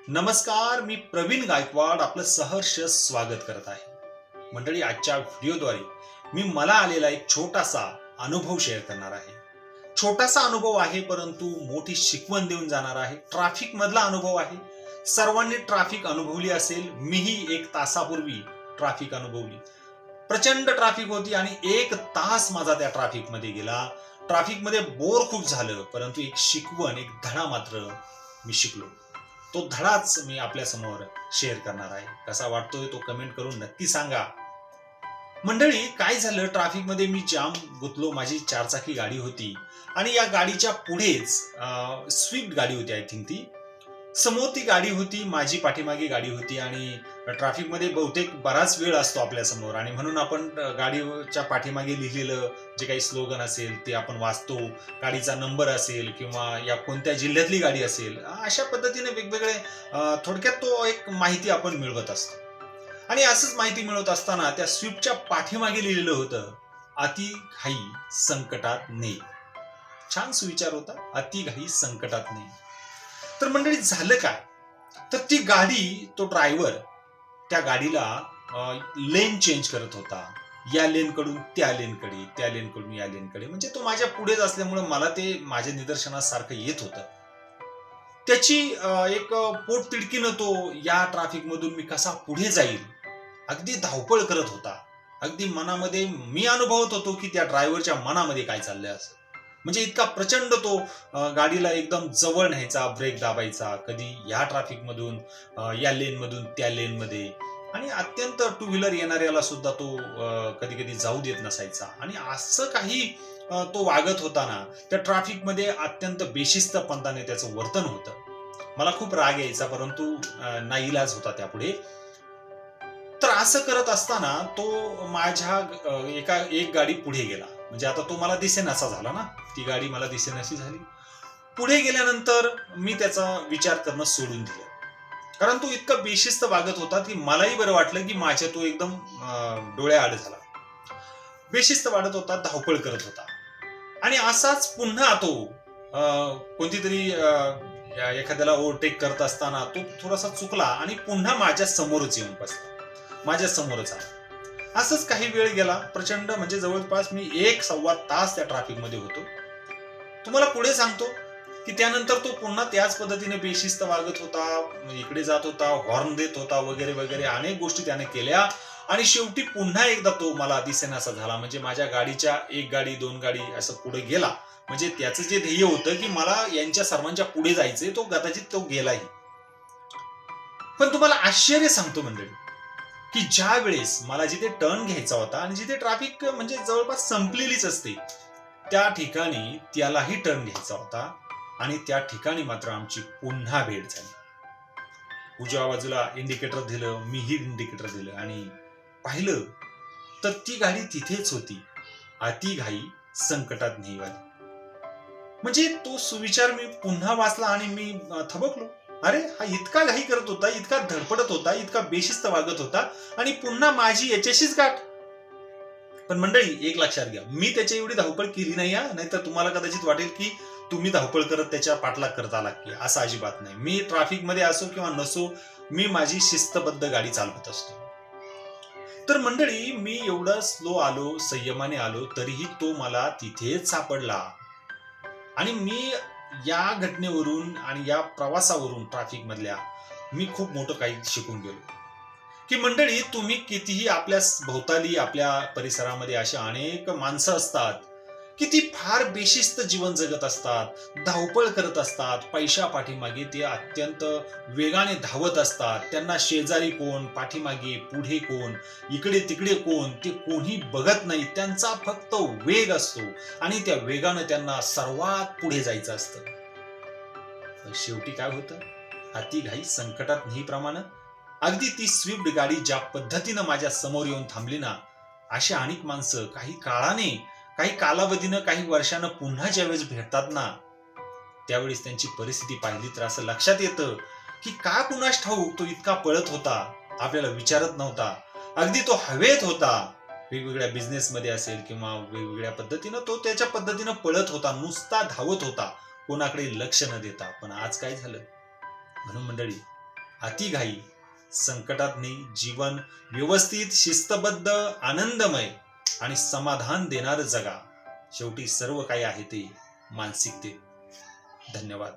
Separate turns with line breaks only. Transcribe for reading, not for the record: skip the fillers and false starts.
नमस्कार, मी प्रवीण गायकवाड आपलं सहर्ष स्वागत करत आहे. मंडळी, आजच्या व्हिडिओद्वारे मी मला आलेला एक छोटासा अनुभव शेअर करणार आहे. छोटासा अनुभव आहे, परंतु मोठी शिकवण देऊन जाणार आहे. ट्रॅफिक मधला अनुभव आहे. सर्वांनी ट्रॅफिक अनुभवली असेल. मीही 1 तासापूर्वी ट्रॅफिक अनुभवली. प्रचंड ट्रॅफिक होती आणि 1 तास माझा त्या ट्रॅफिक मध्ये गेला. ट्रॅफिक मध्ये बोर खूप झालं, परंतु एक शिकवण, एक धडा मात्र मी शिकलो. तो धडाच मी आपल्या समोर शेअर करणार आहे. कसा वाटतोय तो कमेंट करून नक्की सांगा. मंडळी, काय झालं, ट्रॅफिक मध्ये मी जाम गुंतलो. माझी 4 चाकी गाडी होती आणि या गाडीच्या पुढेच स्विफ्ट गाडी होती. आय थिंक ती समोर ती गाडी होती, माझी पाठीमागे गाडी होती. आणि ट्रॅफिक मध्ये बहुतेक बराच वेळ असतो आपल्या समोर, आणि म्हणून आपण गाडीच्या पाठीमागे लिहिलेलं जे काही स्लोगन असेल ते आपण वाचतो. गाडीचा नंबर असेल किंवा या कोणत्या जिल्ह्यातली गाडी असेल, अशा पद्धतीने वेगवेगळे थोडक्यात तो एक माहिती आपण मिळवत असतो. आणि असंच माहिती मिळवत असताना त्या स्विफ्टच्या पाठीमागे लिहिलेलं होतं, अति घाई संकटात नेई. छान सुविचार होता, अति घाई संकटात नेई. तर मंडळी, झालं काय, तर ती गाडी, तो ड्रायव्हर त्या गाडीला लेन चेंज करत होता. या लेन कडून त्या लेनकडे, त्या लेन कडून या लेनकडे. म्हणजे तो माझ्या पुढेच असल्यामुळे मला ते माझ्या निदर्शनासारखं येत होतं. त्याची एक पोटतिडकीनं तो या ट्रॅफिक मधून मी कसा पुढे जाईल अगदी धावपळ करत होता. अगदी मनामध्ये मी अनुभवत होतो की त्या ड्रायव्हरच्या मनामध्ये काय चाललंय असं. म्हणजे इतका प्रचंड तो गाडीला एकदम जवळ न्यायचा, ब्रेक दाबायचा, कधी या ट्रॅफिक मधून या लेन मधून त्या लेन मध्ये. आणि अत्यंत टू व्हीलर येणाऱ्याला सुद्धा तो कधी कधी जाऊ देत नसायचा. आणि असं काही तो वागत होता ना, त्या ट्रॅफिक मध्ये अत्यंत बेशिस्तपणाने त्याचं वर्तन होतं. मला खूप राग यायचा, परंतु नाईलाज होता त्यापुढे. तर असं करत असताना तो माझ्या एक गाडी पुढे गेला. म्हणजे आता तो मला दिसेनासा झाला ना, ती गाडी मला दिसेनाशी झाली. पुढे गेल्यानंतर मी त्याचा विचार करणं सोडून दिलं, कारण तो इतका बेशिस्त वागत होता की मलाही बरं वाटलं की माझ्या तो एकदम डोळ्याआड झाला. बेशिस्त वाढत होता, धावपळ करत होता. आणि असाच पुन्हा तो कोणती तरी एखाद्याला ओव्हरटेक करत असताना तो थोडासा चुकला आणि पुन्हा माझ्या समोरच येऊन बसला, माझ्या समोरच आला. असंच काही वेळ गेला. प्रचंड, म्हणजे जवळपास मी 1-1.25 तास त्या ट्रॅफिक मध्ये होतो. तुम्हाला पुढे सांगतो की त्यानंतर तो पुन्हा त्याच पद्धतीने बेशिस्त वागत होता, इकडे जात होता, हॉर्न देत होता, वगैरे वगैरे अनेक गोष्टी त्याने केल्या. आणि शेवटी पुन्हा एकदा तो मला दिसेनासा झाला. म्हणजे माझ्या गाडीच्या 1 गाडी 2 गाडी असं पुढे गेला. म्हणजे त्याचं जे ध्येय होतं की मला यांच्या सर्वांच्या पुढे जायचंय, तो कदाचित तो गेलाही. पण तुम्हाला आश्चर्य सांगतो मंडळी, की ज्या वेळेस मला जिथे टर्न घ्यायचा होता आणि जिथे ट्रॅफिक म्हणजे जवळपास संपलेलीच असते, त्या ठिकाणी त्यालाही टर्न घ्यायचा होता. आणि त्या ठिकाणी मात्र आमची पुन्हा भेट झाली. उजव्या बाजूला इंडिकेटर दिलं, मीही इंडिकेटर दिलं आणि पाहिलं तर ती गाडी तिथेच होती, अति घाई संकटात नेईवाली. म्हणजे तो सुविचार मी पुन्हा वाचला आणि मी थबकलो. अरे, हा इतका घाई करत होता, इतका धडपडत होता, इतका बेशिस्त वागत होता, आणि पुन्हा माझी याच्याशीच गाठ. पण मंडळी, एक लक्षात घ्या, मी त्याच्या एवढी धावपळ केली नाही. नाहीतर तुम्हाला कदाचित वाटेल की तुम्ही धावपळ करत त्याच्या पाठलाग करत आला की. असं अजिबात नाही. मी ट्रॅफिक मध्ये असो किंवा नसो, मी माझी शिस्तबद्ध गाडी चालवत असतो. तर मंडळी, मी एवढं स्लो आलो, संयमाने आलो, तरीही तो मला तिथेच सापडला. आणि मी या घटनेवरून आणि या प्रवासावरून ट्रॅफिक मधल्या मी खूप मोठं काही शिकून गेलो. की मंडळी, तुम्ही कितीही आपल्या भोवताली, आपल्या परिसरामध्ये अशा अनेक माणसं असतात की ती फार बेशिस्त जीवन जगत असतात, धावपळ करत असतात, पैशा पाठीमागे ते अत्यंत वेगाने धावत असतात. त्यांना शेजारी कोण, पाठीमागे पुढे कोण, इकडे तिकडे कोण, ते कोणी बघत नाही. त्यांचा फक्त वेग असतो आणि त्या वेगानं त्यांना सर्वात पुढे जायचं असतं. पण शेवटी काय होतं, अति घाई संकटात नेईप्रमाणे अगदी ती स्विफ्ट गाडी ज्या पद्धतीनं माझ्या समोर येऊन थांबली ना, अशी अनेक माणसं काही काळाने, काही कालावधीनं, काही वर्षानं पुन्हा ज्यावेळेस भेटतात ना, त्यावेळेस त्यांची परिस्थिती पाहिली तर असं लक्षात येतं की का कुणास ठाऊक तो इतका पळत होता, आपल्याला विचारत नव्हता. अगदी तो हवेत होता. वेगवेगळ्या बिझनेस मध्ये असेल किंवा वेगवेगळ्या पद्धतीनं तो त्याच्या पद्धतीनं पळत होता, नुसता धावत होता, कोणाकडे लक्ष न देता. पण आज काय झालं? म्हणून मंडळी, अतिघाई संकटात नाही. जीवन व्यवस्थित, शिस्तबद्ध, आनंदमय आणि समाधान देणारं जगा. शेवटी सर्व काही आहे ते मानसिकतेत. धन्यवाद.